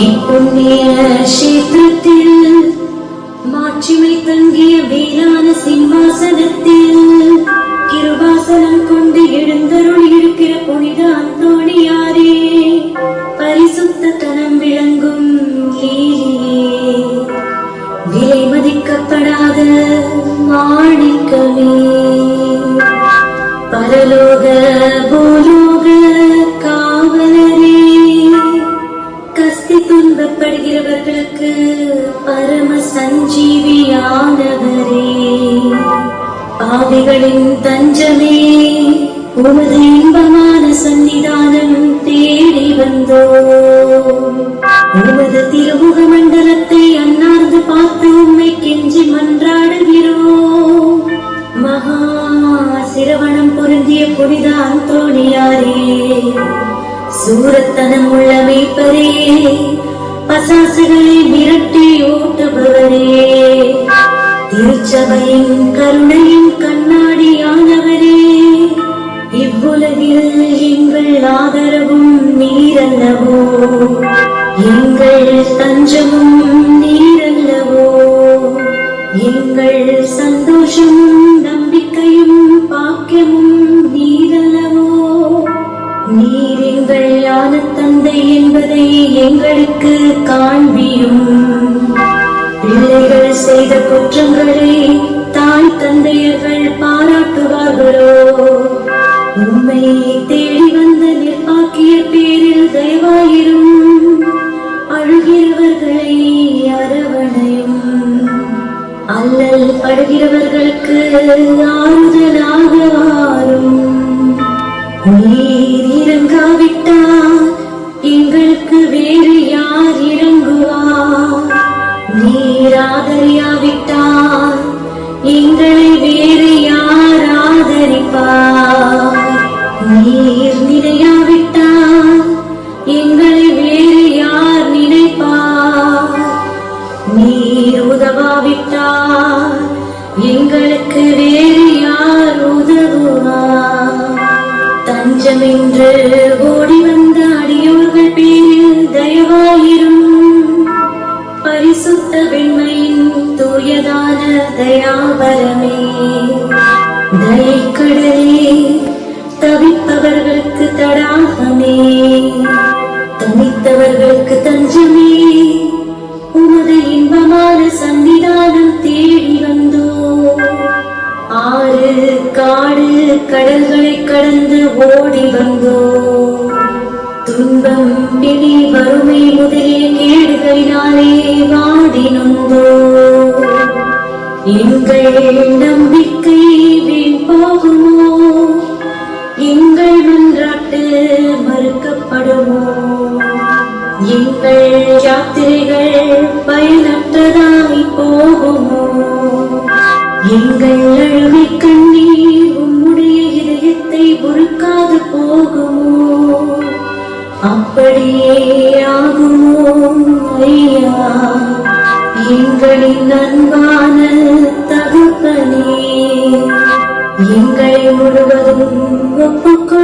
இப்புண்ணிய கஷேத்திரத்தில் மாட்சிமை தங்கிய வேளான சிம்மாசனத்தில் கிருபாசனம் கொண்டு எழுந்தருள் இருக்கிற புனித அந்தோணியாரே, பரிசுத்த தனம் விளங்கும் லீலியே, விலை மதிக்கப்படாத மாணிக்கமே, பரலோக பூலோக காவலரே, கஸ்தி துன்பப்படுகிறவர்களுக்கு பரம சஞ்சீவியானவரே, பாவிகளின் தஞ்சமே, உமது இன்பமான சன்னிதானம் தேடி வந்தோம். உமது திருமுக மண்டலத்தை அன்னார்ந்து பார்த்து உம்மை கெஞ்சி மன்றாடுகிறோம். மகா சிரவணம் பொருந்திய புனித அந்தோணியாரே, சூரத்தனம் உள்ள மேய்ப்பரே, பசாசுகளை மிரட்டி ஓட்டுபவரே, திருச்சபையின் கருணையின் கண்ணாடியானவரே, இவ்வுலகில் எங்கள் ஆதரவும் நீரல்லவோ, எங்கள் தஞ்சமும் நீரல்லவோ, எங்கள் சந்தோஷமும் நம்பிக்கையும் பாக்கியமும் நீரல்லவோ, நீர் எங்கள் ஞான தந்தை என்பதை எங்களுக்கு காண்பியும். பிள்ளைகள் செய்த குற்றங்களை தாய் தந்தையர்கள் பாராட்டுவார்களோ? உம்மை தேடி வந்த நிர்பாக்கிய பேரில் தயவாயிரும். அழுகிறவர்களை அரவணையும். அல்லல் படுகிறவர்களுக்கு ஆறுதலாக வாரும். நீர் இறங்காவிட்டால் எங்களுக்கு வேறு யார் இறங்குவார்? நீர் ஆதரியாவிட்டால் எங்களை வேறு யார் ஆதரிப்பார்? நீர் நினையாவிட்டால் எங்களை வேறு யார் நினைப்பார்? நீர் உதவாவிட்டால் எங்களுக்கு வேறு யார் உதவுவார்? தஞ்சமென்று ஓடி வந்த அடியோர்கள் பேரில் தயவாயிரும். பரிசுத்த வெண்மையின் தூயதான தயாபரமே, தயக்கடலே, தவிப்பவர்களுக்கு தடாகமே, தனித்தவர்களுக்கு தஞ்சமே, உமது இன்பமான சன்னிதானம் தேடி வந்தோ. ஆறு காடு கடல்களை கடந்து ஓடி வந்தோ. துன்பம் பிணி வறுமை முதலிய கேடுகளினாலே வாடி நொந்தோ. எங்கள் நம்பிக்கை வீண் போகுமோ? எங்கள் மன்றாட்டு மறுக்கப்படுமோ? எங்கள் யாத்திரைகள் பயனற்றதாய் போகுமோ? எங்கள் அழுகை கண்ணீர் உம்முடைய இதயத்தை உருக்காது போகுமோ? அப்படியே ஆகுமோ ஐயா, எங்களின் அன்பான தகப்பனே, எங்களை முழுவதும் ஒப்புக்கொள்ளும்.